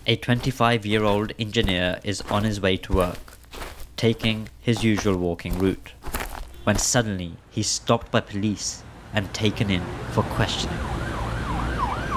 A 25-year-old engineer is on his way to work, taking his usual walking route, when suddenly he's stopped by police and taken in for questioning.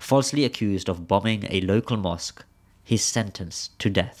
Falsely accused of bombing a local mosque, he's sentenced to death.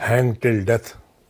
hang till death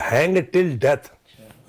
hang till death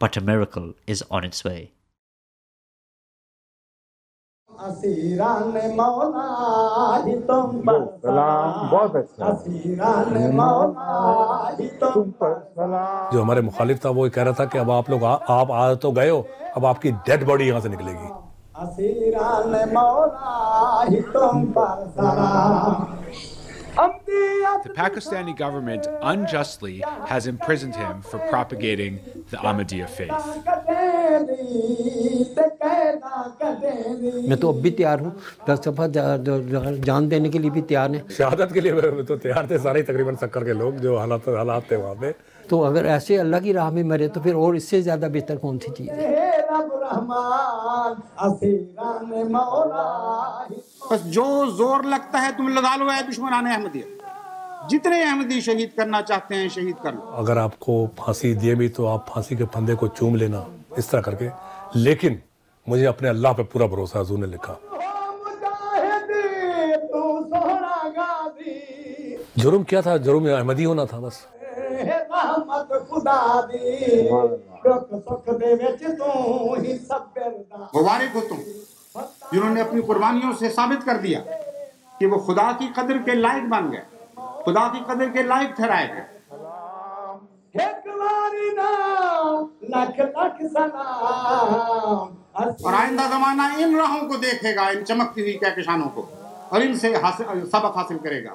But a miracle is on its way. جو ہمارے مخالف تھا وہ کہہ رہا تھا کہ اب آپ لوگ آپ آ تو گئے ہو، اب آپ کی ڈیڈ باڈی یہاں سے نکلے گی۔ The Pakistani government unjustly has imprisoned him for propagating the Ahmadiyya faith. میں تو اب بھی تیار ہوں، 10 دفعہ جان دینے کے لیے بھی تیار ہیں۔ شہادت کے لیے تو تیار تھے سارے تقریباً سکر کے لوگ جو حالات تھے وہاں پہ۔ تو اگر ایسے اللہ کی راہ میں مرے تو پھر اور اس سے زیادہ بہتر کون سی چیز ہے؟ بس جو زور لگتا ہے تم لگا لو اے دشمنان احمدیہ، جتنے احمدی شہید کرنا چاہتے ہیں شہید کر لو۔ اگر آپ کو پھانسی دیے بھی تو آپ پھانسی کے پھندے کو چوم لینا اس طرح کر کے، لیکن مجھے اپنے اللہ پہ پورا بھروسہ ہے۔ حضور نے لکھا جرم کیا تھا؟ جرم احمدی ہونا تھا بس۔ مبارک ہو تم جنہوں نے اپنی قربانیوں سے ثابت کر دیا کہ وہ خدا کی قدر کے لائق بن گئے، خدا کی قدر کے لائق ٹھہرائے گئے۔ اور آئندہ زمانہ ان راہوں کو دیکھے گا، ان چمکتی ہوئی کہکشانوں کو، اور ان سے سبق حاصل کرے گا۔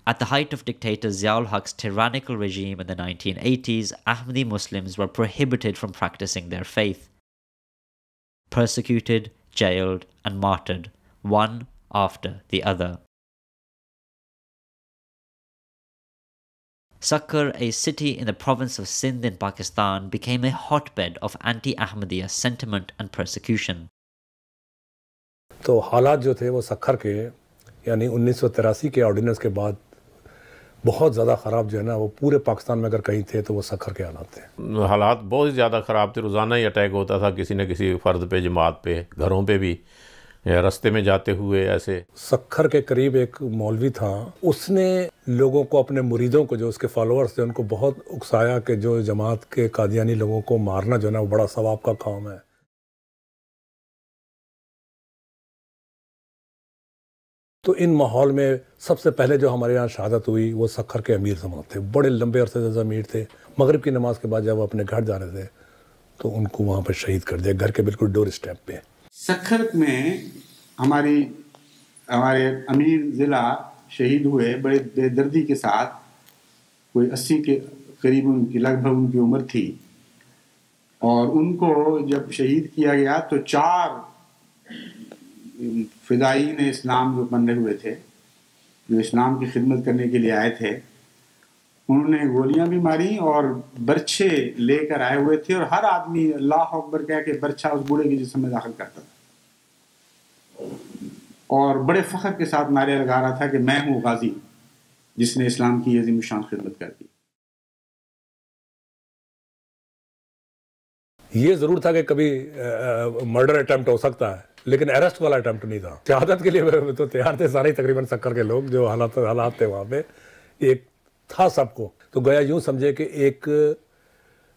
At the height of dictator Zia-ul Haq's tyrannical regime in the 1980s, Ahmadi Muslims were prohibited from practicing their faith. Persecuted, jailed, and martyred, one after the other. Sakkar, a city in the province of Sindh in Pakistan, became a hotbed of anti-Ahmadiyya sentiment and persecution. تو حالات جو تھے وہ سکھر کے یعنی 1983 کے ordinance کے بعد بہت زیادہ خراب جو ہے نا، وہ پورے پاکستان میں اگر کہیں تھے تو وہ سکھر کے حالات تھے۔ حالات بہت زیادہ خراب تھے، روزانہ ہی اٹیک ہوتا تھا کسی نہ کسی فرد پہ، جماعت پہ، گھروں پہ بھی، راستے میں جاتے ہوئے ایسے۔ سکھر کے قریب ایک مولوی تھا، اس نے لوگوں کو، اپنے مریدوں کو، جو اس کے فالوورز تھے، ان کو بہت اکسایا کہ جو جماعت کے قادیانی لوگوں کو مارنا جو ہے نا وہ بڑا ثواب کا کام ہے۔ تو ان ماحول میں سب سے پہلے جو ہمارے یہاں شہادت ہوئی وہ سکھر کے امیر سماعت تھے، بڑے لمبے عرصے سے امیر تھے۔ مغرب کی نماز کے بعد جب وہ اپنے گھر جا رہے تھے تو ان کو وہاں پہ شہید کر دیا، گھر کے بالکل ڈور اسٹیپ پہ۔ سکھر میں ہمارے امیر ضلع شہید ہوئے بڑے بے دردی کے ساتھ، کوئی 80 کے قریب ان کی لگ بھگ ان کی عمر تھی، اور ان کو جب شہید کیا گیا تو 4 فدائین اسلام جو بنے ہوئے تھے، جو اسلام کی خدمت کرنے کے لیے آئے تھے، انہوں نے گولیاں بھی ماری اور برچھے لے کر آئے ہوئے تھے، اور ہر آدمی اللہ اکبر کہہ کے برچھا اس بوڑھے کے جسم میں داخل کرتا تھا، اور بڑے فخر کے ساتھ نعرے لگا رہا تھا کہ میں ہوں غازی جس نے اسلام کی عظیم الشان خدمت کر دی۔ یہ ضرور تھا کہ کبھی مرڈر اٹیمپٹ ہو سکتا ہے، لیکن اریسٹ والا اٹیمپٹ نہیں تھا۔ شہادت کے لیے تو تیار تھے سارے تقریباً سکر کے لوگ جو حالات تھے وہاں پہ، ایک تھا سب کو۔ تو گویا یوں سمجھے کہ ایک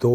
2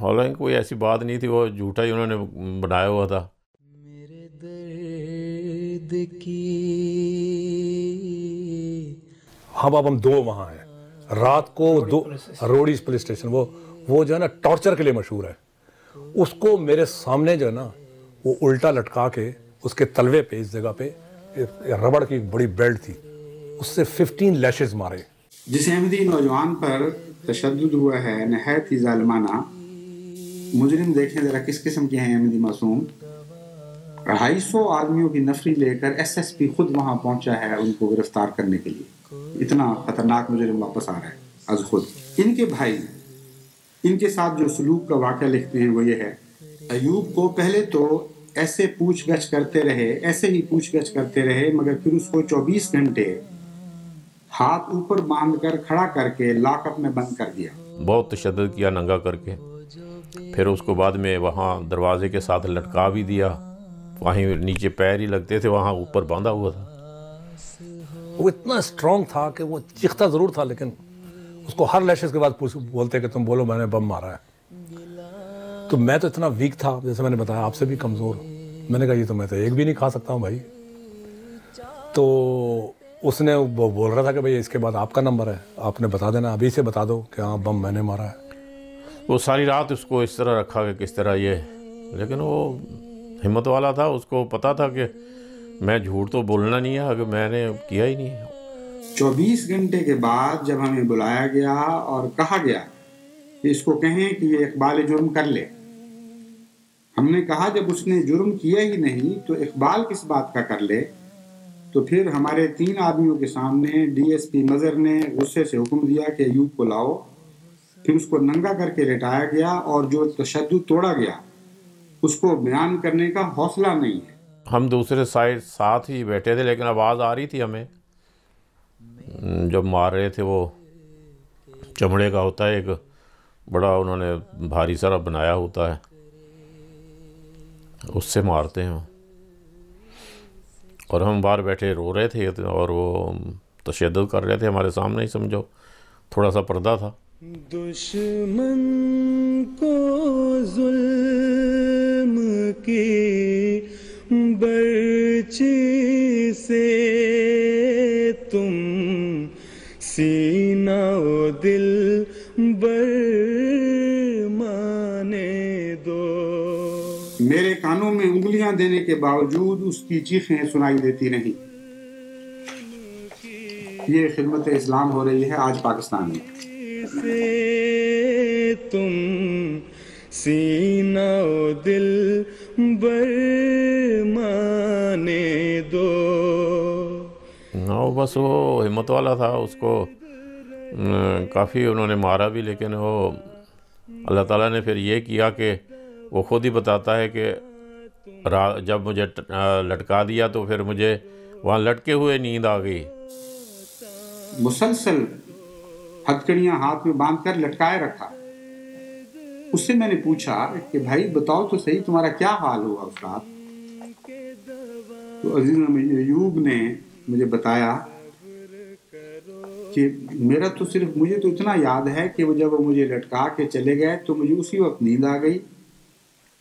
حالانکہ کوئی ایسی بات نہیں تھی, وہ جھوٹا ہی انہوں نے بنایا ہوا تھا. میرے درد کی اب ہم 2 وہاں ہیں, رات کو 2 روڈیز پولیس اسٹیشن, وہ جو ہے نا ٹارچر کے لیے مشہور ہے. اس کو میرے سامنے جو ہے نا وہ الٹا لٹکا کے اس کے تلوے پہ اس جگہ پہ ربڑ کی بڑی بیلٹ تھی, اس سے 15 لیشز مارے. جس احمدی نوجوان پر تشدد ہوا ہے نہایت ہی ظالمانہ. مجرم دیکھیں ذرا کس قسم کے ہیں احمدی معصوم. 250 آدمیوں کی نفری لے کر ایس ایس پی خود وہاں پہنچا ہے ان کو گرفتار کرنے کے لیے. اتنا خطرناک مجرم واپس آ رہا ہے از خود. ان کے بھائی ان کے ساتھ جو سلوک کا واقعہ لکھتے ہیں وہ یہ ہے, ایوب کو پہلے تو ایسے پوچھ گچھ کرتے رہے, ایسے ہی پوچھ گچھ کرتے رہے, مگر پھر اس کو 24 گھنٹے ہاتھ اوپر باندھ کر کھڑا کر کے لاک اپ میں بند کر دیا. بہت تشدد کیا ننگا کر کے. پھر اس کو بعد میں وہاں دروازے کے ساتھ لٹکا بھی دیا, وہیں نیچے پیر ہی لگتے تھے, وہاں اوپر باندھا ہوا تھا. وہ اتنا اسٹرانگ تھا کہ وہ چیختا ضرور تھا, لیکن اس کو ہر لیشز کے بعد بولتے کہ تم بولو میں نے بم مارا ہے. تو میں تو اتنا ویک تھا, جیسے میں نے بتایا آپ سے بھی کمزور. میں نے کہا یہ تو میں تو ایک بھی نہیں کھا سکتا ہوں بھائی. تو اس نے وہ بول رہا تھا کہ بھائی اس کے بعد آپ کا نمبر ہے, آپ نے بتا دینا, ابھی سے بتا دو کہ ہاں بم میں نے مارا ہے. وہ ساری رات اس کو اس طرح رکھا کہ کس طرح یہ, لیکن وہ ہمت والا تھا, اس کو پتا تھا کہ میں جھوٹ تو بولنا نہیں ہے, اگر میں نے کیا ہی نہیں. 24 گھنٹے کے بعد جب ہمیں بلایا گیا اور کہا گیا کہ اس کو کہیں کہ یہ اقبال جرم کر لے, ہم نے کہا جب اس نے جرم کیا ہی نہیں تو اقبال کس بات کا کر لے. تو پھر ہمارے 3 آدمیوں کے سامنے ڈی ایس پی مظہر نے غصے سے حکم دیا کہ ایوب کو لاؤ. پھر اس کو ننگا کر کے لٹایا گیا, اور جو تشدد توڑا گیا اس کو بیان کرنے کا حوصلہ نہیں ہے. ہم دوسرے سائڈ ساتھ ہی بیٹھے تھے, لیکن آواز آ رہی تھی ہمیں جب مار رہے تھے. وہ چمڑے کا ہوتا ہے ایک بڑا, انہوں نے بھاری سارا بنایا ہوتا ہے, اس سے مارتے ہیں. اور ہم باہر بیٹھے رو رہے تھے, اور وہ تشدد کر رہے تھے ہمارے سامنے ہی, سمجھو تھوڑا سا پردہ تھا. دشمن کو ظلم کی برچی سے تم سینہ و دل بر مانے دو. میرے کانوں میں انگلیاں دینے کے باوجود اس کی چیخیں سنائی دیتی نہیں. یہ خدمت اسلام ہو رہی ہے آج پاکستان میں. سے تم سینہ و دل بر مانے دو. بس وہ ہمت والا تھا, اس کو کافی انہوں نے مارا بھی, لیکن وہ اللہ تعالیٰ نے پھر یہ کیا کہ وہ خود ہی بتاتا ہے کہ جب مجھے لٹکا دیا تو پھر مجھے وہاں لٹکے ہوئے نیند آ گئی. مسلسل ہتھکڑیاں ہاتھ میں باندھ کر لٹکائے رکھا. اس سے میں نے پوچھا کہ بھائی بتاؤ تو صحیح تمہارا کیا حال ہوا اس رات. تو عزیز ایوب نے مجھے بتایا کہ مجھے تو اتنا یاد ہے کہ جب وہ مجھے لٹکا کے چلے گئے تو مجھے اسی وقت نیند آ گئی.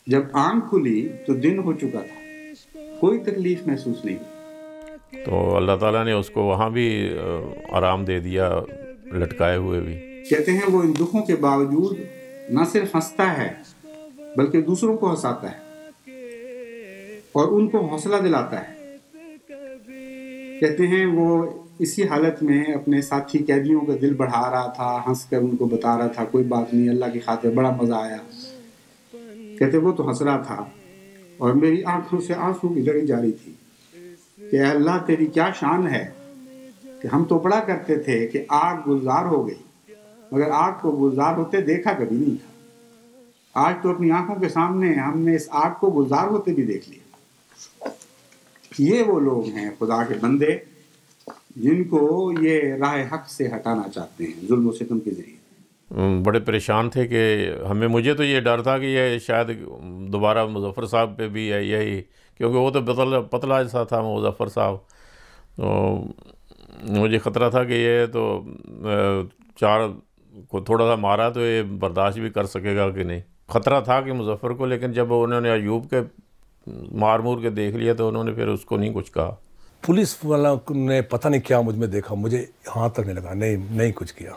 جب آنکھ کھلی تو دن ہو چکا تھا, کوئی تکلیف محسوس نہیں. تو اللہ تعالیٰ نے اس کو وہاں بھی آرام دے دیا, لٹکائے ہوئے بھی. کہتے ہیں وہ ان دکھوں کے باوجود نہ صرف ہنستا ہے بلکہ دوسروں کو ہنساتا ہے اور ان کو حوصلہ دلاتا ہے. کہتے ہیں وہ اسی حالت میں اپنے ساتھی قیدیوں کا دل بڑھا رہا تھا, ہنس کر ان کو بتا رہا تھا کوئی بات نہیں, اللہ کی خاطر بڑا مزہ آیا. کہتے وہ تو ہنس رہا تھا اور میری آنکھوں سے آنسو کی لڑی جا رہی تھی کہ اللہ تیری کیا شان ہے کہ ہم تو پڑا کرتے تھے کہ آگ گلزار ہو گئی, مگر آگ کو گلزار ہوتے دیکھا کبھی نہیں تھا. آج تو اپنی آنکھوں کے سامنے ہم نے اس آگ کو گلزار ہوتے بھی دیکھ لیا. یہ وہ لوگ ہیں خدا کے بندے جن کو یہ راہ حق سے ہٹانا چاہتے ہیں ظلم و ستم کے ذریعے. بڑے پریشان تھے کہ مجھے تو یہ ڈر تھا کہ یہ شاید دوبارہ مظفر صاحب پہ بھی ہے یہی, کیونکہ وہ تو پتلا جیسا تھا مظفر صاحب. تو مجھے خطرہ تھا کہ یہ تو 4 کو تھوڑا سا مارا تو یہ برداشت بھی کر سکے گا کہ نہیں. خطرہ تھا کہ مظفر کو، لیکن جب انہوں نے ایوب کے مار مور کے دیکھ لیا تو انہوں نے پھر اس کو نہیں کچھ کہا. پولیس والا نے پتہ نہیں کیا مجھ میں دیکھا، مجھے ہاتھ تک نہیں لگا، نہیں کچھ کیا.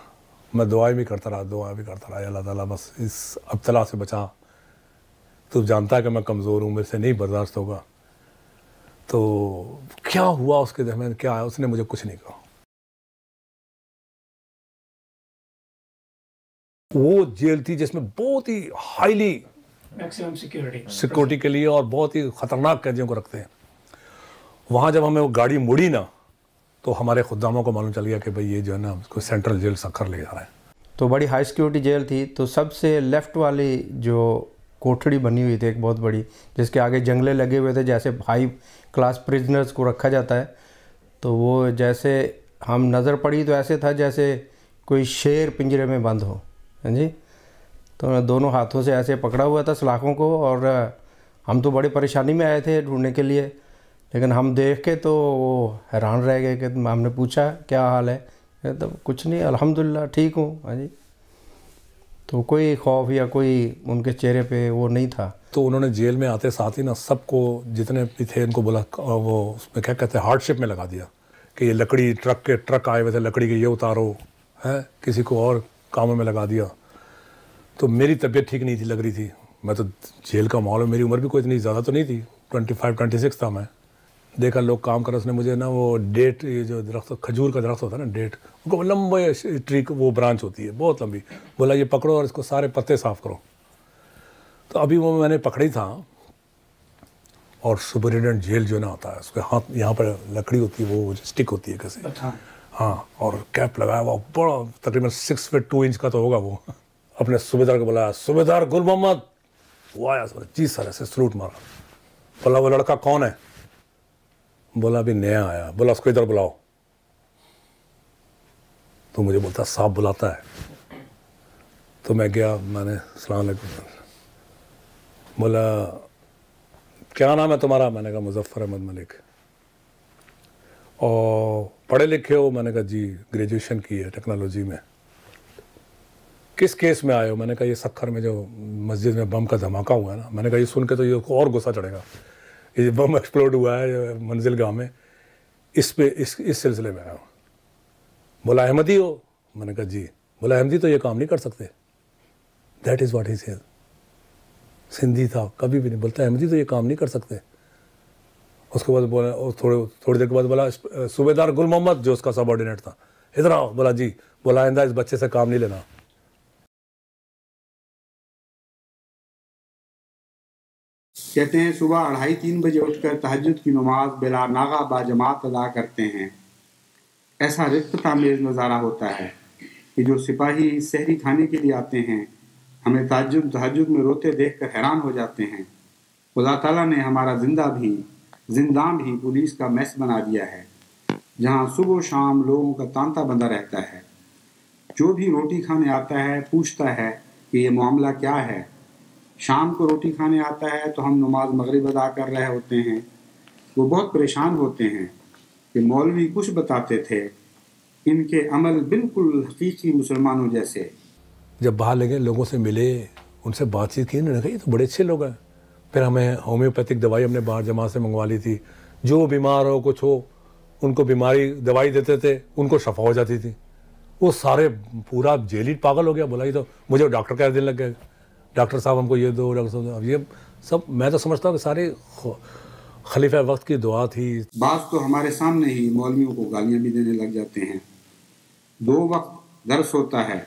میں دعائیں بھی کرتا رہا یا اللہ تعالیٰ بس اس ابتلا سے بچا. تو جانتا ہے کہ میں کمزور ہوں، میرے سے نہیں برداشت ہوگا. تو کیا ہوا اس کے درمیان، کیا ہے، اس نے مجھے کچھ نہیں کہا. وہ جیل تھی جس میں بہت ہی ہائیلی میکسیمم سیکورٹی کے لیے اور بہت ہی خطرناک قیدیوں کو رکھتے ہیں. وہاں جب ہمیں وہ گاڑی مڑی نا تو ہمارے خداموں کو معلوم چل گیا کہ بھئی یہ جو ہے نا اس کو سینٹرل جیل سکھر لے جا رہا ہے. تو بڑی ہائی سیکورٹی جیل تھی. تو سب سے لیفٹ والی جو کوٹھڑی بنی ہوئی تھی ایک بہت بڑی، جس کے آگے جنگلے لگے ہوئے تھے، جیسے ہائی کلاس پریزنرز کو رکھا جاتا ہے. تو وہ جیسے ہم نظر پڑی تو ایسے تھا جیسے کوئی شیر پنجرے میں بند ہو. ہاں جی. تو میں دونوں ہاتھوں سے ایسے پکڑا ہوا تھا سلاخوں کو، اور ہم تو بڑی پریشانی میں آئے تھے ڈھونڈنے کے لیے، لیکن ہم دیکھ کے تو وہ حیران رہ گئے کہ ہم نے پوچھا کیا حال ہے، تو کچھ نہیں الحمدللہ ٹھیک ہوں. ہاں جی. تو کوئی خوف یا کوئی ان کے چہرے پہ وہ نہیں تھا. تو انہوں نے جیل میں آتے ساتھ ہی نا سب کو جتنے بھی تھے ان کو بولا، وہ اس میں کیا کہتے ہیں ہارڈ شپ میں لگا دیا کہ یہ لکڑی ٹرک آئے ہوئے تھے، لکڑی کے یہ اتارو ہے، کسی کو اور کاموں میں لگا دیا. تو میری طبیعت ٹھیک نہیں تھی، لگ رہی تھی. میں تو جیل کا ماحول، میری عمر بھی کوئی اتنی زیادہ تو نہیں تھی، 25-26 تھا میں. دیکھا لوگ کام کر رہے. اس نے مجھے نا وہ ڈیٹ، یہ جو درخت کھجور کا درخت ہوتا ہے نا ڈیٹ، ان کو لمبے ٹری وہ برانچ ہوتی ہے بہت لمبی، بولا یہ پکڑو اور اس کو سارے پتے صاف کرو. تو ابھی وہ میں نے پکڑی تھا، اور سپرنٹینڈنٹ جیل جو نا ہوتا ہے اس کے ہاتھ یہاں پر لکڑی ہوتی ہے، وہ اسٹک ہوتی ہے کیسے، ہاں، اور کیپ لگایا ہوا بڑا تقریباً 6 فٹ 2 انچ کا تو ہوگا. وہ اپنے صوبیدار کو بلایا، صوبیدار گل محمد. وہ آیا سر، جی سر، ایسے سلوٹ مارا. بولا وہ لڑکا کون ہے؟ بولا ابھی نیا آیا. بولا اس کو ادھر بلاؤ. تو مجھے بولتا صاحب بلاتا ہے. تو میں گیا، میں نے السلام علیکم. بولا کیا نام ہے تمہارا؟ میں نے کہا مظفر احمد ملک. اور پڑھے لکھے ہو؟ میں نے کہا جی گریجویشن کی ہے ٹیکنالوجی میں. کس کیس میں آئے ہو؟ میں نے کہا یہ سکھر میں جو مسجد میں بم کا دھماکہ ہوا ہے نا. میں نے کہا یہ سن کے تو یہ اور غصہ چڑھے گا، یہ بم ایکسپلوڈ ہوا ہے منزل گاہ میں، اس پہ اس سلسلے میں آیا ہوں. بولا احمدی ہو؟ میں نے کہا جی. بولا احمدی تو یہ کام نہیں کر سکتے. That is what he said. Sindhi تھا، کبھی بھی نہیں بولتا احمدی تو یہ کام نہیں کر سکتے. اس کے بعد بولا، تھوڑی دیر کے بعد بولا صوبیدار گل محمد جو اس کا سب آرڈینیٹ تھا، ادھر آؤ. بولا جی. بولا آئندہ اس بچے سے کام نہیں لینا. کہتے ہیں صبح 2:30-3 بجے اٹھ کر تہجد کی نماز بلا ناغہ با جماعت ادا کرتے ہیں. ایسا رفت آمیز نظارہ ہوتا ہے کہ جو سپاہی سحری کھانے کے لیے آتے ہیں ہمیں تہجد میں روتے دیکھ کر حیران ہو جاتے ہیں. خدا تعالیٰ نے ہمارا زندان بھی پولیس کا میس بنا دیا ہے، جہاں صبح و شام لوگوں کا تانتا بندہ رہتا ہے. جو بھی روٹی کھانے آتا ہے پوچھتا ہے کہ یہ معاملہ کیا ہے. شام کو روٹی کھانے آتا ہے تو ہم نماز مغرب ادا کر رہے ہوتے ہیں. وہ بہت پریشان ہوتے ہیں کہ مولوی کچھ بتاتے تھے، ان کے عمل بالکل حقیقی مسلمانوں جیسے. جب باہر لگے لوگوں سے ملے، ان سے بات چیت کی، انہوں نے کہا یہ تو بڑے اچھے لوگ ہیں. پھر ہمیں ہومیوپیتھک دوائی ہم نے باہر جماعت سے منگوا لی تھی. جو بیمار ہو کچھ ہو ان کو بیماری دوائی دیتے تھے، ان کو شفا ہو جاتی تھی. وہ سارے پورا جیل ہی پاگل ہو گیا. بولا یہ تو مجھے ڈاکٹر کا دن لگ گیا، ڈاکٹر صاحب ہم کو یہ دو، ڈاکٹر صاحب. اب یہ سب میں تو سمجھتا ہوں کہ سارے خلیفہ وقت کی دعا تھی. بعض تو ہمارے سامنے ہی مولویوں کو گالیاں بھی دینے لگ جاتے ہیں. 2 وقت درس ہوتا ہے،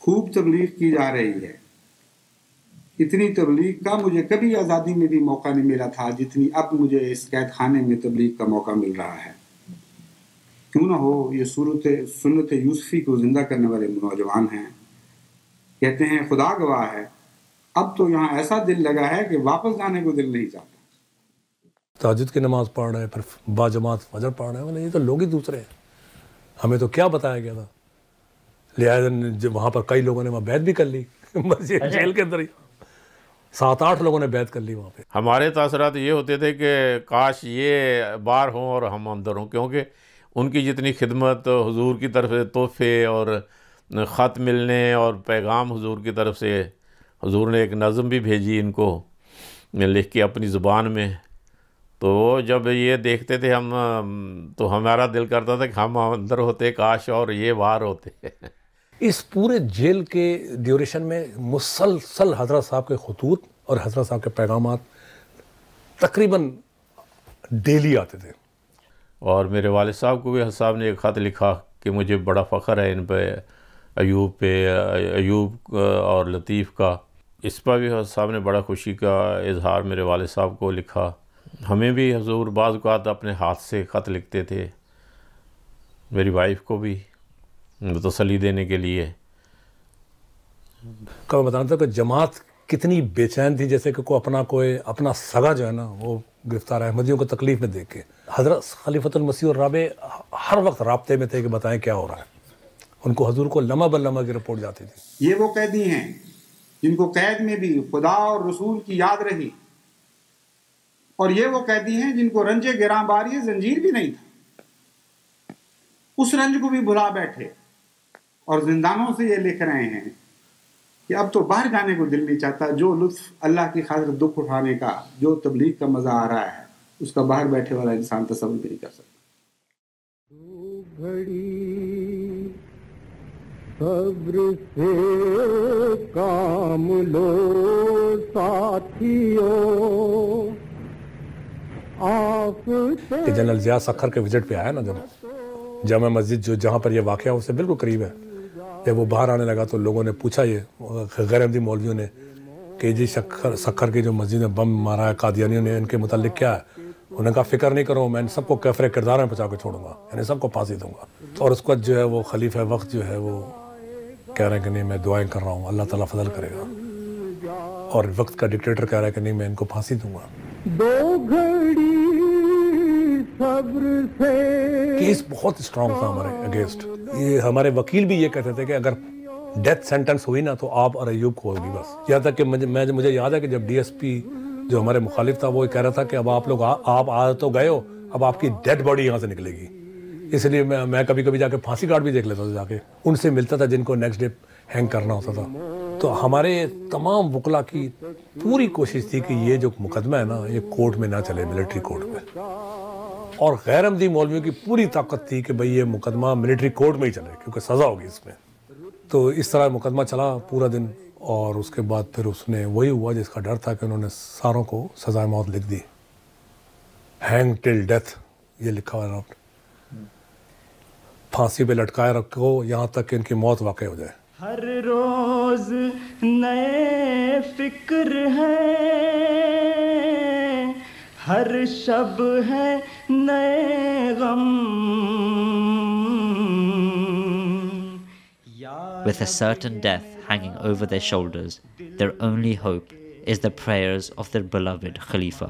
خوب تبلیغ کی جا رہی ہے. اتنی تبلیغ کا مجھے کبھی آزادی میں بھی موقع نہیں ملا تھا جتنی اب مجھے اس قید خانے میں تبلیغ کا موقع مل رہا ہے. کیوں نہ ہو یہ سنت یوسفی کو زندہ کرنے والے نوجوان ہیں. کہتے ہیں خدا گواہ ہے اب تو یہاں ایسا دل لگا ہے کہ واپس جانے کو دل نہیں چاہتا. تہجد کی نماز پڑھ رہے ہیں، پھر با جماعت فجر پڑھ رہے ہیں. بولے یہ تو لوگ ہی دوسرے ہیں، ہمیں تو کیا بتایا گیا تھا. لہٰذا جب وہاں پر کئی لوگوں نے وہاں بیعت بھی کر لی، مسجد جیل کے اندر ہی 7-8 لوگوں نے بیعت کر لی وہاں پہ. ہمارے تاثرات یہ ہوتے تھے کہ کاش یہ باہر ہوں اور ہم اندر ہوں، کیونکہ ان کی جتنی خدمت، حضور کی طرف سے تحفے اور خط ملنے اور پیغام حضور کی طرف سے حضور نے ایک نظم بھی بھیجی ان کو لکھ کے اپنی زبان میں، تو وہ جب یہ دیکھتے تھے ہم تو ہمارا دل کرتا تھا کہ ہم اندر ہوتے کاش اور یہ باہر ہوتے. اس پورے جیل کے ڈیوریشن میں مسلسل حضرت صاحب کے خطوط اور حضرت صاحب کے پیغامات تقریباً ڈیلی آتے تھے. اور میرے والد صاحب کو بھی حضرت صاحب نے ایک خط لکھا کہ مجھے بڑا فخر ہے ان پہ، ایوب اور لطیف کا. اس پر بھی حضرت صاحب نے بڑا خوشی کا اظہار میرے والد صاحب کو لکھا. ہمیں بھی حضور بعض اوقات اپنے ہاتھ سے خط لکھتے تھے، میری وائف کو بھی تسلی دینے کے لیے. میں بتانا تھا کہ جماعت کتنی بے چین تھی، جیسے کہ کوئی اپنا سگا جو ہے نا وہ گرفتار احمدیوں کو تکلیف میں دیکھ کے. حضرت خلیفۃ المسیح اور رابع ہر وقت رابطے میں تھے کہ بتائیں کیا ہو رہا ہے. ان کو حضور کو لمحہ بر لمحہ کی رپورٹ جاتی تھی. یہ وہ قیدی ہیں جن کو قید میں بھی خدا اور رسول کی یاد رہی، اور یہ وہ قیدی ہیں جن کو رنج گراں باری زنجیر بھی نہیں تھا، اس رنج کو بھی بھلا بیٹھے اور زندانوں سے یہ لکھ رہے ہیں کہ اب تو باہر جانے کو دل نہیں چاہتا. جو لطف اللہ کی خاطر دکھ اٹھانے کا، جو تبلیغ کا مزہ آ رہا ہے، اس کا باہر بیٹھے والا انسان تصور بھی نہیں کر سکتا. صبر سے کام لو ساتھیو، کہ جنرل ضیاء سکھر کے وزٹ پہ آیا نا، جب جامع مسجد جہاں پر یہ واقعہ اس سے بالکل قریب ہے، جب وہ باہر آنے لگا تو لوگوں نے پوچھا، یہ غیر احمدی مولویوں نے، کہ جی سکھر کی جو مسجد میں بم مارا ہے قادیانیوں نے، ان کے متعلق کیا ہے؟ انہوں نے کہا فکر نہیں کرو، میں ان سب کو کیفر کردار میں پہنچا کے چھوڑوں گا، یعنی سب کو پھانسی دوں گا. اور اس وقت جو ہے وہ خلیفہ وقت جو ہے وہ کہہ رہے ہیں کہ نہیں میں دعائیں کر رہا ہوں، اللہ تعالیٰ فضل کرے گا. اور وقت کا ڈکٹیٹر کہہ رہا ہے کہ نہیں میں ان کو پھانسی دوں گا. دو گھڑی صبر سے. کیس بہت اسٹرانگ تھا ہمارے اگینسٹ. یہ ہمارے وکیل بھی یہ کہتے تھے کہ اگر ڈیتھ سینٹنس ہوئی نا تو آپ اور ایوب کو ہوگی بس. یہاں تک کہ مجھے یاد ہے کہ جب ڈی ایس پی جو ہمارے مخالف تھا وہ کہہ رہا تھا کہ اب آپ لوگ آپ آ تو گئے ہو، اب آپ کی ڈیڈ باڈی یہاں سے نکلے گی. اس لیے میں کبھی کبھی جا کے پھانسی کارڈ بھی دیکھ لیتا تھا، جا کے ان سے ملتا تھا جن کو نیکسٹ ڈے ہینگ کرنا ہوتا تھا. تو ہمارے تمام وکلا کی پوری کوشش تھی کہ یہ جو مقدمہ ہے نا یہ کورٹ میں نہ چلے، ملٹری کورٹ میں. اور غیر احمدی مولویوں کی پوری طاقت تھی کہ بھئی یہ مقدمہ ملٹری کورٹ میں ہی چلے کیونکہ سزا ہوگی اس میں. تو اس طرح مقدمہ چلا پورا دن، اور اس کے بعد پھر اس نے وہی ہوا جس کا ڈر تھا کہ انہوں نے ساروں کو سزائے موت لکھ دی. ہینگ ٹل ڈیتھ یہ لکھا ہوا ہے، پھانسی پہ لٹکائے رکھو یہاں تک کہ ان کی موت واقع ہو جائے. ہر روز نئے فکر ہے، ہر شب ہے نئے غم. With a certain death hanging over their shoulders, their only hope is the prayers of their beloved Khalifa.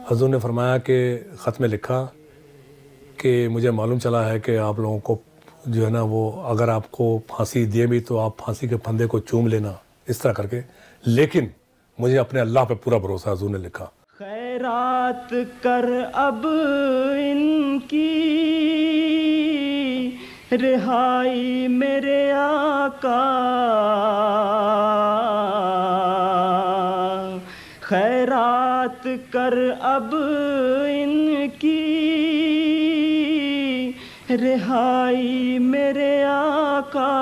حضور نے فرمایا کہ خط میں لکھا کہ مجھے معلوم چلا ہے کہ آپ لوگوں کو جو ہے نا وہ اگر آپ کو پھانسی دیے بھی تو آپ پھانسی کے پھندے کو چوم لینا اس طرح کر کے، لیکن مجھے اپنے اللہ پہ پورا بھروسہ. حضور نے لکھا خیرات کر اب ان کی رہائی میرے آقا، خیرات کر اب ان کی رہائی میرے آقا.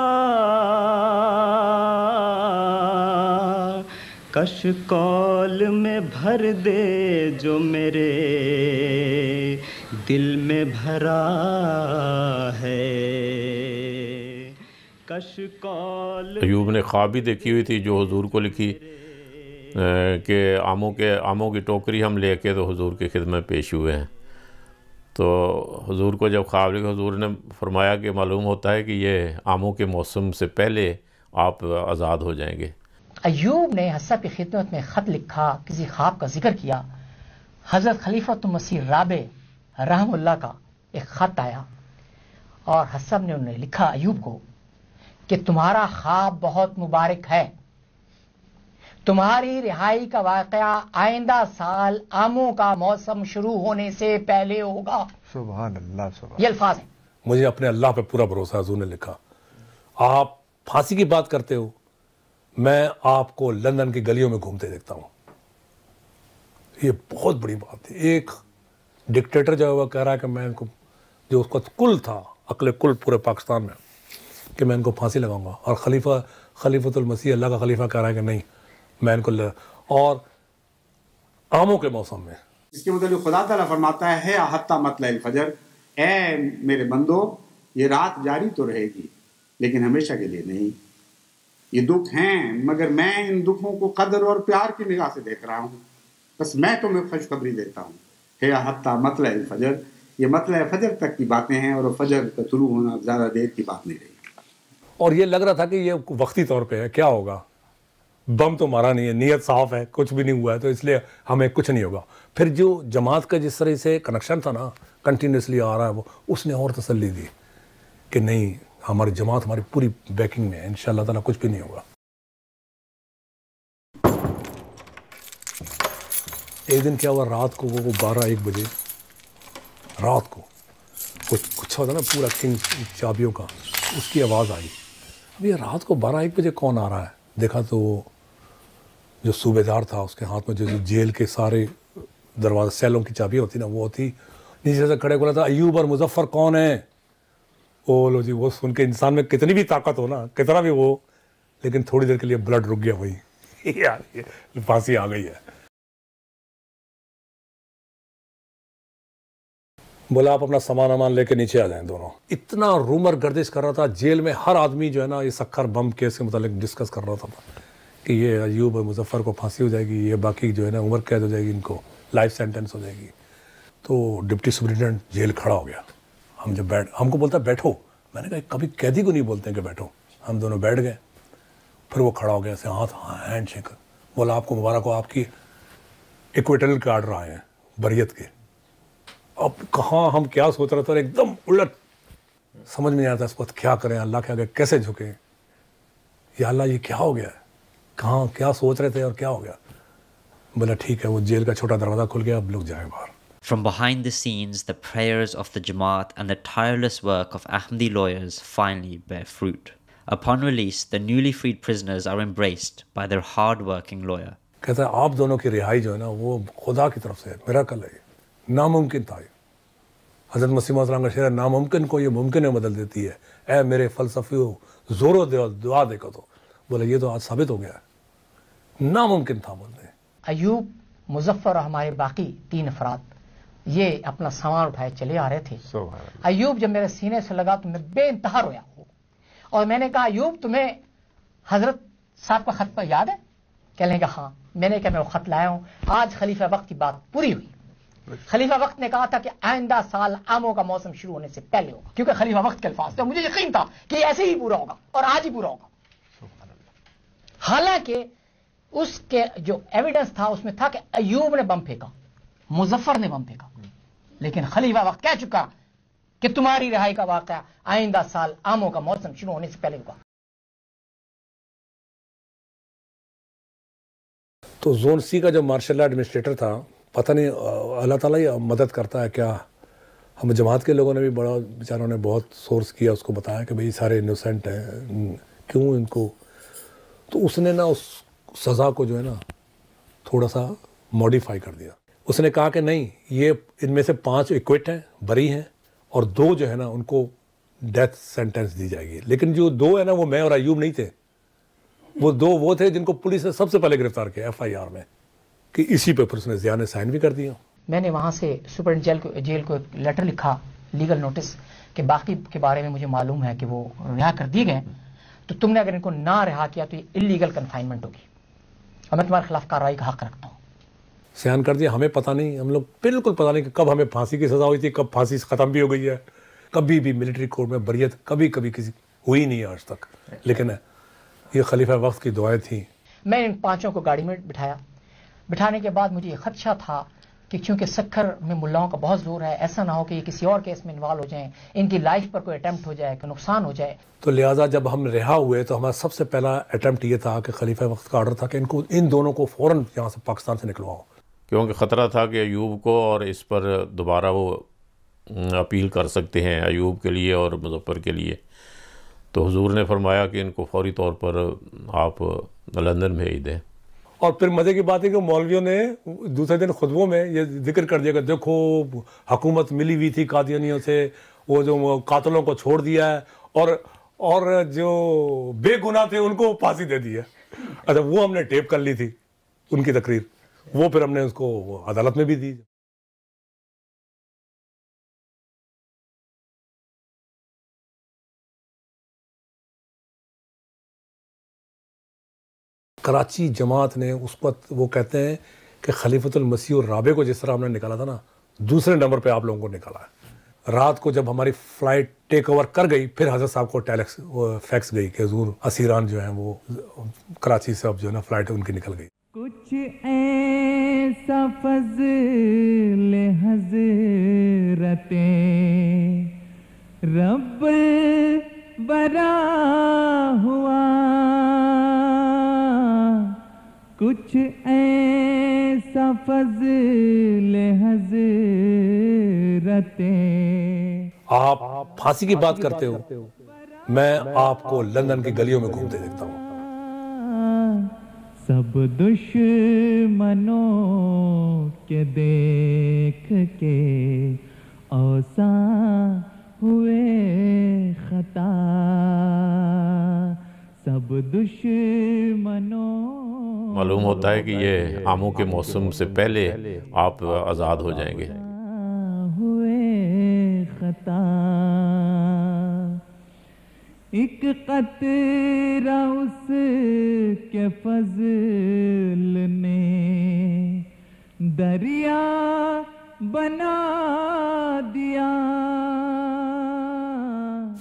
کش کول میں بھر دے جو میرے دل میں بھرا ہے. کش کول. ایوب نے خواب بھی دیکھی ہوئی تھی جو حضور کو لکھی کہ آموں کی ٹوکری ہم لے کے تو حضور کی خدمت پیش ہوئے ہیں. تو حضور کو جب خواب لکھا، حضور نے فرمایا کہ معلوم ہوتا ہے کہ یہ آموں کے موسم سے پہلے آپ آزاد ہو جائیں گے. ایوب نے حضرت کی خدمت میں خط لکھا، کسی خواب کا ذکر کیا. حضرت خلیفۃ المسیح رابع رحم اللہ کا ایک خط آیا اور حضرت نے انہیں لکھا ایوب کو کہ تمہارا خواب بہت مبارک ہے، تمہاری رہائی کا واقعہ آئندہ سال آموں کا موسم شروع ہونے سے پہلے ہوگا. سبحان اللہ. یہ الفاظ ہیں. مجھے اپنے اللہ پہ پورا بھروسہ ہے. حضور نے لکھا آپ پھانسی کی بات کرتے ہو, میں آپ کو لندن کی گلیوں میں گھومتے دیکھتا ہوں. یہ بہت بڑی بات ہے. ایک ڈکٹیٹر جو ہے وہ کہہ رہا ہے کہ میں ان کو, جو اس کا کل تھا عقل کل پورے پاکستان میں, کہ میں ان کو پھانسی لگاؤں گا, اور خلیفۃ المسیح اللہ کا خلیفہ کہہ رہا ہے کہ نہیں میں ان کو اور آموں کے موسم میں. اس کے متعلق خدا تعالیٰ فرماتا ہے حتیٰ مطلع الفجر, اے میرے بندو یہ رات جاری تو رہے گی لیکن ہمیشہ کے لیے نہیں. یہ دکھ ہیں مگر میں ان دکھوں کو قدر اور پیار کی نگاہ سے دیکھ رہا ہوں, بس میں تمہیں خوشخبری دیتا ہوں. ہے حتیٰ مطلع الفجر, یہ مطلع فجر تک کی باتیں ہیں, اور فجر کا طلوع ہونا زیادہ دیر کی بات نہیں رہی. اور یہ لگ رہا تھا کہ یہ وقتی طور پہ ہے, کیا ہوگا, بم تو مارا نہیں ہے, نیت صاف ہے, کچھ بھی نہیں ہوا ہے, تو اس لیے ہمیں کچھ نہیں ہوگا. پھر جو جماعت کا جس طرح سے کنیکشن تھا نا, کنٹینیوسلی آ رہا ہے, وہ اس نے اور تسلی دی کہ نہیں ہماری جماعت ہماری پوری بیکنگ میں ہے, انشاءاللہ تعالیٰ کچھ بھی نہیں ہوگا. ایک دن کیا ہوا, رات کو وہ 12-1 بجے رات کو کچھ ہوتا نا پورا کنگ چابیوں کا, اس کی آواز آئی. اب یہ رات کو 12-1 بجے کون آ رہا ہے, دیکھا تو وہ جو صوبے دار تھا اس کے ہاتھ میں جو جیل کے سارے دروازے سیلوں کی چابی ہوتی نا, وہ تھی. نیچے سے کھڑے بولا تھا ایوب اور مظفر کون ہیں. او لو جی, وہ سن کے انسان میں کتنی بھی طاقت ہو نا, کتنا بھی وہ, لیکن تھوڑی دیر کے لیے بلڈ رک گیا. وہی یار یہ پھانسی آ گئی ہے. بولا آپ اپنا سامان وامان لے کے نیچے آ جائیں دونوں. اتنا رومر گردش کر رہا تھا جیل میں, ہر آدمی جو ہے نا یہ سکھر بم کیس کے متعلق ڈسکس کر رہا تھا کہ یہ ایوب اور مظفر کو پھانسی ہو جائے گی, یہ باقی جو ہے نا عمر قید ہو جائے گی, ان کو لائف سینٹنس ہو جائے گی. تو ڈپٹی سپرنٹینڈنٹ جیل کھڑا ہو گیا. ہم کو بولتا بیٹھو, میں نے کہا کبھی قیدی کو نہیں بولتے ہیں کہ بیٹھو. ہم دونوں بیٹھ گئے. پھر وہ کھڑا ہو گیا, ایسے ہاتھ ہینڈ شیک, بولا آپ کو مبارک ہو, آپ کی ایکویٹرل کے آرڈر آئے ہیں بریت کے. اب کہاں ہم کیا سوچ رہے تھے, اور ایک دم الٹ, سمجھ میں نہیں آتا اس وقت کیا کریں, اللہ کے آگے کیسے جھکیں. یا اللہ یہ کیا ہو گیا ہے, کہاں کیا سوچ رہے تھے اور کیا ہو گیا. بولا ٹھیک ہے, وہ جیل کا چھوٹا دروازہ کھل گیا, اب لوگ جائیں باہر. From behind the scenes, the prayers of the Jamaat and the tireless work of Ahmadi lawyers finally bear fruit. Upon release, the newly freed prisoners are embraced by their hard-working lawyer. کہتا ہے آپ دونوں کی رہائی جو ہے نا وہ خدا کی طرف سے ہے, میراکل ہے, ناممکن تھا. حضرت مسیح موعود کا شعر ہے, ناممکن کو یہ ممکن میں بدل دیتی ہے, اے میرے فلسفی ہو زور و دعا دیکھو. تو بولے یہ تو آج ثابت ہو گیا ہے, ناممکن تھا بولتے ہیں. ایوب, مظفر اور ہمارے باقی 3 افراد یہ اپنا سامان اٹھائے چلے آ رہے تھے. ایوب جب میرے سینے سے لگا تو میں بے انتہا رویا, اور میں نے کہا ایوب تمہیں حضرت صاحب کا خط پر یاد ہے؟ کہنے کہ ہاں. میں نے کہا میں وہ خط لایا ہوں, آج خلیفہ وقت کی بات پوری ہوئی. خلیفہ وقت نے کہا تھا کہ آئندہ سال آموں کا موسم شروع ہونے سے پہلے ہوگا, کیونکہ خلیفہ وقت کے الفاظ تھے. مجھے یقین تھا کہ یہ ایسے ہی پورا ہوگا, اور آج ہی پورا ہوگا. حالانکہ اس کے جو ایویڈنس تھا اس میں تھا کہ ایوب نے بم پھینکا, مظفر نے بم پھینکا, لیکن خلیفہ وقت کہہ چکا کہ تمہاری رہائی کا واقعہ آئندہ سال آموں کا موسم شروع ہونے سے پہلے ہوگا. تو زون سی کا جو مارشل لا ایڈمنسٹریٹر تھا, پتہ نہیں اللہ تعالیٰ یہ مدد کرتا ہے کیا, ہم جماعت کے لوگوں نے بھی بڑا بیچاروں نے بہت سورس کیا, اس کو بتایا کہ بھئی سارے انوسینٹ ہیں, کیوں ان کو. تو اس نے نا اس سزا کو جو ہے نا تھوڑا سا موڈیفائی کر دیا. اس نے کہا کہ نہیں, یہ ان میں سے 5 ایکوٹ ہیں, بری ہیں, اور 2 جو ہے نا ان کو ڈیتھ سینٹنس دی جائے گی. لیکن جو 2 ہے نا وہ میں اور ایوب نہیں تھے, وہ 2 وہ تھے جن کو پولیس نے سب سے پہلے گرفتار کیا FIR میں, کہ اسی پہ پھر اس نے ضیاء نے سائن بھی کر دیا. میں نے وہاں سے سپرنٹینڈنٹ جیل کو ایک لیٹر لکھا, لیگل نوٹس, کہ باقی کے بارے میں مجھے معلوم ہے کہ وہ رہا کر دیے گئے, تو تم نے اگر ان کو نہ رہا کیا تو یہ انلیگل کنفائنمنٹ ہوگی, اور میں تمہارے خلاف کارروائی کا حق رکھتا ہوں. سیان کر دیا. ہمیں پتہ نہیں, ہم لوگ بالکل پتہ نہیں کہ کب ہمیں پھانسی کی سزا ہوئی تھی, کب پھانسی ختم بھی ہو گئی ہے. کبھی بھی ملٹری کورٹ میں بریت کبھی کسی ہوئی نہیں ہے آج تک. لیکن یہ خلیفہ وقت کی دعائیں تھیں. میں ان 5 کو گاڑی میں بٹھایا. بٹھانے کے بعد مجھے یہ خدشہ تھا کہ چونکہ سکھر میں ملاؤں کا بہت زور ہے, ایسا نہ ہو کہ یہ کسی اور کیس میں انوالو ہو جائیں, ان کی لائف پر کوئی اٹیمپٹ ہو جائے, کہ نقصان ہو جائے. تو لہٰذا جب ہم رہا ہوئے تو ہمارا سب سے پہلا اٹیمپٹ یہ تھا کہ خلیفہ وقت کا آرڈر تھا کہ ان دونوں کو فوراً یہاں سے پاکستان سے نکلواؤ, کیونکہ خطرہ تھا کہ ایوب کو اور اس پر دوبارہ وہ اپیل کر سکتے ہیں ایوب کے لیے اور مظفر کے لیے. تو حضور نے فرمایا کہ ان کو فوری طور پر آپ لندن بھیج دیں. اور پھر مزے کی بات ہے کہ مولویوں نے دوسرے دن خطبوں میں یہ ذکر کر دیا کہ دیکھو حکومت ملی ہوئی تھی قادیانیوں سے، وہ جو قاتلوں کو چھوڑ دیا ہے اور جو بے گناہ تھے ان کو پھانسی دے دی ہے. اچھا وہ ہم نے ٹیپ کر لی تھی ان کی تقریر، وہ پھر ہم نے اس کو عدالت میں بھی دی. کراچی جماعت نے اس وقت وہ کہتے ہیں کہ خلیفۃ المسیح الرابع کو جس طرح ہم نے نکالا تھا نا، دوسرے نمبر پہ آپ لوگوں کو نکالا ہے. رات کو جب ہماری فلائٹ ٹیک اوور کر گئی، پھر حضرت صاحب کو فیکس گئی کہ حضور اسیران جو ہیں وہ کراچی سے اب جو ہے نا فلائٹ ان کی نکل گئی. کچھ ایسا فضل حضرت رب برا ہوا، کچھ ایسا فضل حضرت. آپ پھانسی کی بات کرتے ہو، میں آپ کو لندن کی گلیوں میں گھومتے دیکھتا ہوں. سب دشمنوں کے دیکھ کے اوسا ہوئے خطا، سب دشمنوں. معلوم ہوتا ہے کہ یہ آموں کے موسم سے پہلے آپ آزاد ہو جائیں گے. ہوئے خطا، ایک قطرہ اس کے فضل نے دریا بنا دیا.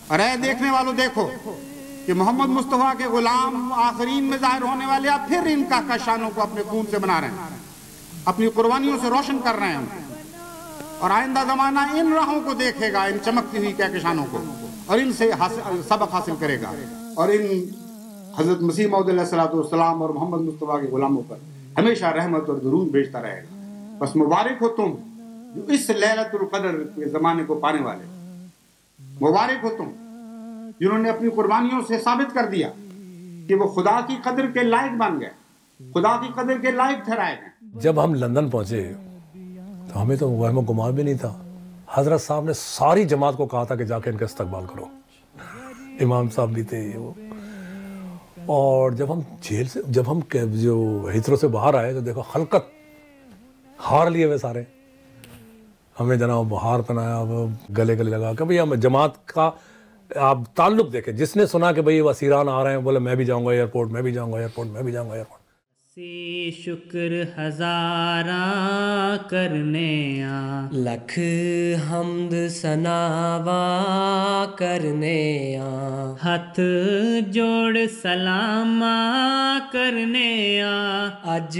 اور اے دیکھنے والوں دیکھو کہ محمد مصطفیٰ کے غلام آخرین میں ظاہر ہونے والے اب پھر ان کہکشانوں کو اپنے خون سے بنا رہے ہیں، اپنی قربانیوں سے روشن کر رہے ہیں. اور آئندہ زمانہ ان راہوں کو دیکھے گا، ان چمکتی ہوئی کہکشانوں کو، اور ان سے سبق حاصل کرے گا، اور ان حضرت مسیح موعود علیہ السلام اور محمد مصطفیٰ کے غلاموں پر ہمیشہ رحمت اور درود بھیجتا رہے گا. بس مبارک ہو تم جو اس لیلۃ القدر کے زمانے کو پانے والے، مبارک ہو تم جنہوں نے اپنی قربانیوں سے ثابت کر دیا کہ وہ خدا کی قدر کے لائق بن گئے، خدا کی قدر کے لائق ٹھہرائے گئے. جب ہم لندن پہنچے تو ہمیں تو وہم و گمان بھی نہیں تھا. حضرت صاحب نے ساری جماعت کو کہا تھا کہ جا کے ان کا استقبال کرو. امام صاحب بھی تھے وہ. اور جب ہم جیل سے جب ہم جو ہیتھرو سے باہر آئے تو دیکھو خلقت ہار لیے ہوئے سارے. ہمیں جناب بہار پہنایا، گلے گلے لگا کہ بھئی ہم جماعت کا آپ تعلق دیکھیں. جس نے سنا کہ بھئی وہ اسیران آ رہے ہیں بولے میں بھی جاؤں گا ایئرپورٹ، میں بھی جاؤں گا ایئرپورٹ، میں بھی جاؤں گا ایئرپورٹ. سی شکر ہزاراں کرنے آ، لکھ حمد ثناواں کرنے آ، ہتھ جوڑ سلاماں کرنے آ. اج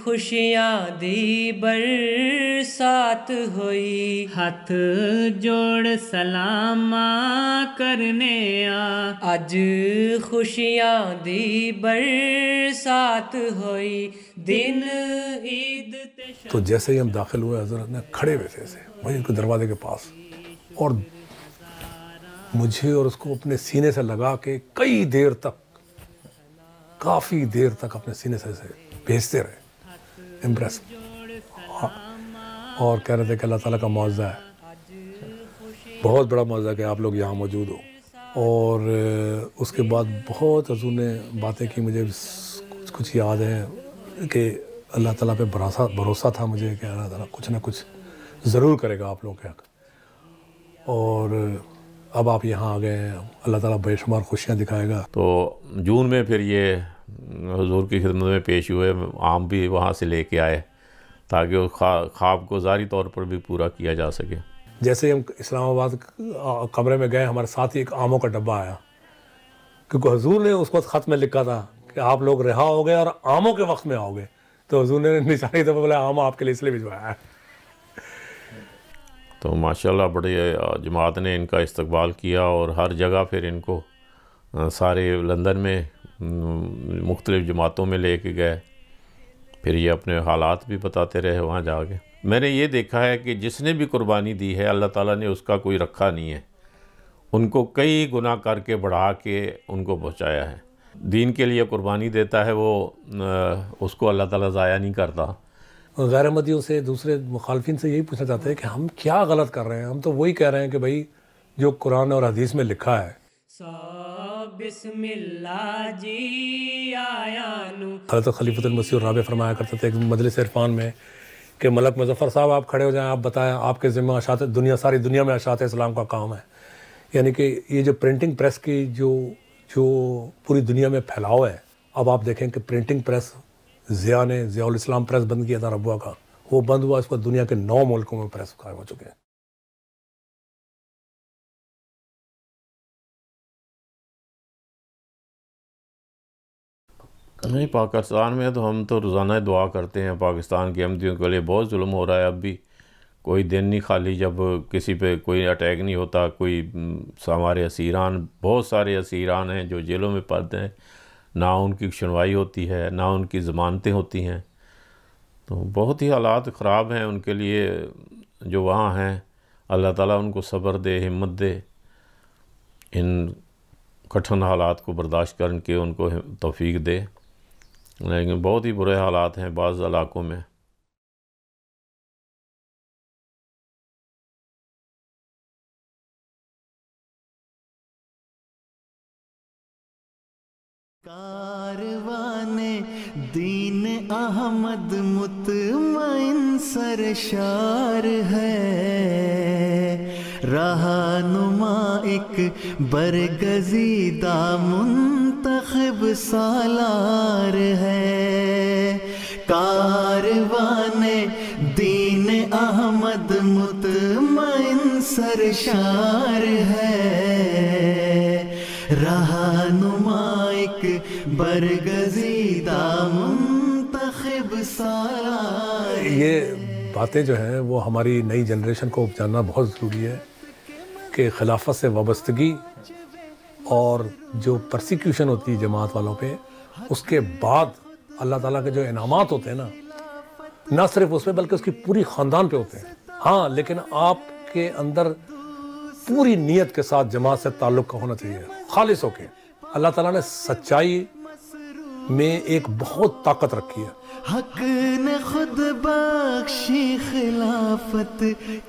خوشیاں دی برسات ہوئی، ہتھ جوڑ سلاماں کرنے آ. اج خوشیاں دی برسات ہوئی، دن عید. تو جیسے ہی ہم داخل ہوئے حضرت نے کھڑے ہوئے تھے ایسے وہیں کے دروازے کے پاس، اور مجھے اور اس کو اپنے سینے سے لگا کے کئی دیر تک، کافی دیر تک اپنے سینے سے بھیجتے رہے، امپریس. اور کہہ رہے تھے کہ اللہ تعالیٰ کا معجزہ ہے، بہت بڑا معجزہ کہ آپ لوگ یہاں موجود ہو. اور اس کے بعد بہت حضور نے باتیں کی. مجھے کچھ یاد ہے کہ اللہ تعالیٰ پہ بھروسہ تھا مجھے کہ اللہ تعالیٰ کچھ نہ کچھ ضرور کرے گا آپ لوگوں کے حق. اور اب آپ یہاں آ گئے ہیں، اللہ تعالیٰ بے شمار خوشیاں دکھائے گا. تو جون میں پھر یہ حضور کی خدمت میں پیش ہوئے، عام بھی وہاں سے لے کے آئے تاکہ وہ خواب کو ظاہری طور پر بھی پورا کیا جا سکے. جیسے ہم اسلام آباد کمرے میں گئے، ہمارے ساتھ ہی ایک آموں کا ڈبہ آیا، کیونکہ حضور نے اس وقت خط میں لکھا تھا کہ آپ لوگ رہا ہو گئے اور آموں کے وقت میں آؤ گے. تو حضور نے نشانی دفعہ بولا آم آپ کے لیے اس لیے بھجوایا ہے. تو ماشاءاللہ بڑے جماعت نے ان کا استقبال کیا، اور ہر جگہ پھر ان کو سارے لندن میں مختلف جماعتوں میں لے کے گئے. پھر یہ اپنے حالات بھی بتاتے رہے وہاں جا کے. میں نے یہ دیکھا ہے کہ جس نے بھی قربانی دی ہے اللہ تعالیٰ نے اس کا کوئی رکھا نہیں ہے، ان کو کئی گناہ کر کے بڑھا کے ان کو پہنچایا ہے۔ دین کے لیے قربانی دیتا ہے وہ اس کو اللہ تعالیٰ ضائع نہیں کرتا۔ غیر احمدیوں سے، دوسرے مخالفین سے یہی پوچھنا چاہتے ہیں کہ ہم کیا غلط کر رہے ہیں؟ ہم تو وہی کہہ رہے ہیں کہ بھائی جو قرآن اور حدیث میں لکھا ہے۔ بسم اللہ جی آیا نو۔ حضرت خلیفۃ المسیح الرابع فرمایا کرتے تھے ایک مجلس عرفان میں کہ ملک مظفر صاحب آپ کھڑے ہو جائیں، آپ بتائیں آپ کے ذمہ ساری دنیا میں اشاعت اسلام کا کام ہے۔ یعنی کہ یہ جو پرنٹنگ پریس کی جو پوری دنیا میں پھیلاؤ ہے، اب آپ دیکھیں کہ پرنٹنگ پریس ضیاء نے ضیاء الاسلام پریس بند کیا تھا ربوہ کا، وہ بند ہوا، اس کو دنیا کے 9 ملکوں میں پریس قائم ہو چکے ہیں۔ نہیں، پاکستان میں تو ہم تو روزانہ دعا کرتے ہیں پاکستان کے احمدیوں کے لیے۔ بہت ظلم ہو رہا ہے، اب بھی کوئی دن نہیں خالی جب کسی پہ کوئی اٹیک نہیں ہوتا۔ کوئی ہمارے اسیران، بہت سارے اسیران ہیں جو جیلوں میں پڑتے ہیں، نہ ان کی سنوائی ہوتی ہے، نہ ان کی ضمانتیں ہوتی ہیں۔ تو بہت ہی حالات خراب ہیں ان کے لیے جو وہاں ہیں۔ اللہ تعالیٰ ان کو صبر دے، ہمت دے، ان کٹھن حالات کو برداشت کر کے ان کو توفیق دے، لیکن بہت ہی برے حالات ہیں بعض علاقوں میں۔ کاروان دین احمد مطمئن سرشار ہے، رہنما ایک برگزیدہ منتخب سالار ہے۔ کاروان دین احمد مطمئن سرشار ہے، رہنما ایک برگزیدہ منتخب سالار۔ یہ باتیں جو ہیں وہ ہماری نئی جنریشن کو جاننا بہت ضروری ہے کہ خلافت سے وابستگی اور جو پرسیکیوشن ہوتی ہے جماعت والوں پہ، اس کے بعد اللہ تعالیٰ کے جو انعامات ہوتے ہیں نا، نہ صرف اس پہ بلکہ اس کی پوری خاندان پہ ہوتے ہیں۔ ہاں، لیکن آپ کے اندر پوری نیت کے ساتھ جماعت سے تعلق کا ہونا چاہیے، خالص ہو کے۔ اللہ تعالیٰ نے سچائی میں ایک بہت طاقت رکھی ہے۔ حق نے خود بخشی خلافت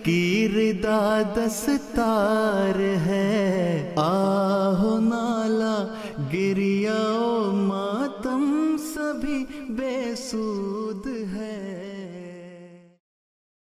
کی ردا دستار ہے، آہ نالا گریہ و ماتم سبھی بے سود